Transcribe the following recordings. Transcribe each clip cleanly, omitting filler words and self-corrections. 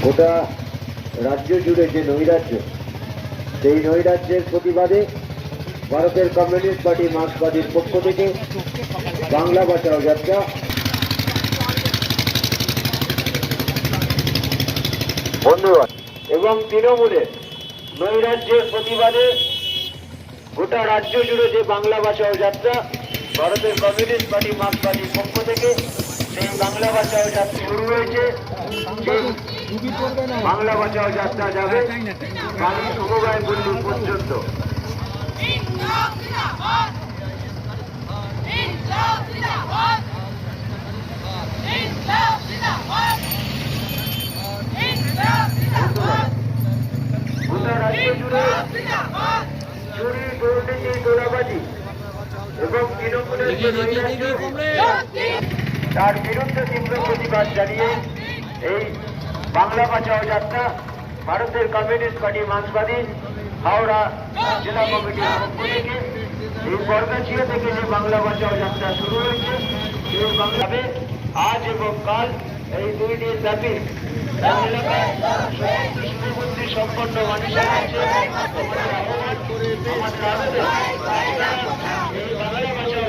গোটা রাজ্য জুড়ে যে নৈরাজ্য, সেই নৈরাজ্যের প্রতিবাদে ভারতের কমিউনিস্ট পার্টি মার্ক্সবাদীর পক্ষ থেকে বাংলা বাঁচাও যাত্রা বন্ধুগণ এবং তৃণমূলের নৈরাজ্যের প্রতিবাদে গোটা রাজ্য জুড়ে যে বাংলা বাঁচাও যাত্রা ভারতের কমিউনিস্ট পার্টি মার্ক্সবাদীর পক্ষ থেকে সেই বাংলা বাঁচাও যাত্রা শুরু হয়েছে। বাংলা বাঁচাও যাত্রা যাবে সমবায় পল্লী পর্যন্ত। গোটা রাজ্য জুড়ে চুরি, দুর্নীতি, তোলাবাজি এবং তৃণমূলের যে নৈরাজ্য, তার বিরুদ্ধে তীব্র প্রতিবাদ জানিয়ে এই বাংলা বাঁচাও যাত্রা ভারতের কমিউনিস্ট পার্টি মার্ক্সবাদী হাওড়া জেলা কমিটির পক্ষ থেকে এই বর্গাছিয়া থেকে যে বাংলা বাঁচাও যাত্রা শুরু হয়েছে, সেই বাংলাবে আজ এবং কাল এই 2 দিন ব্যাপী শুভবুদ্ধি সম্পন্ন মানুষের কাছে আমাদের এই বাংলা বাঁচাও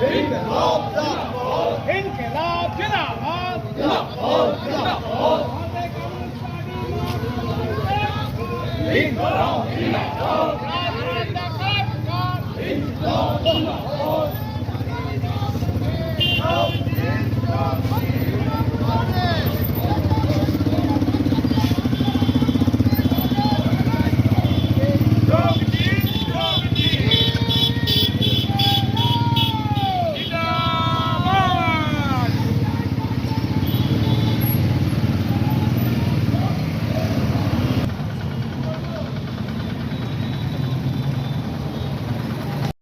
Zindabad!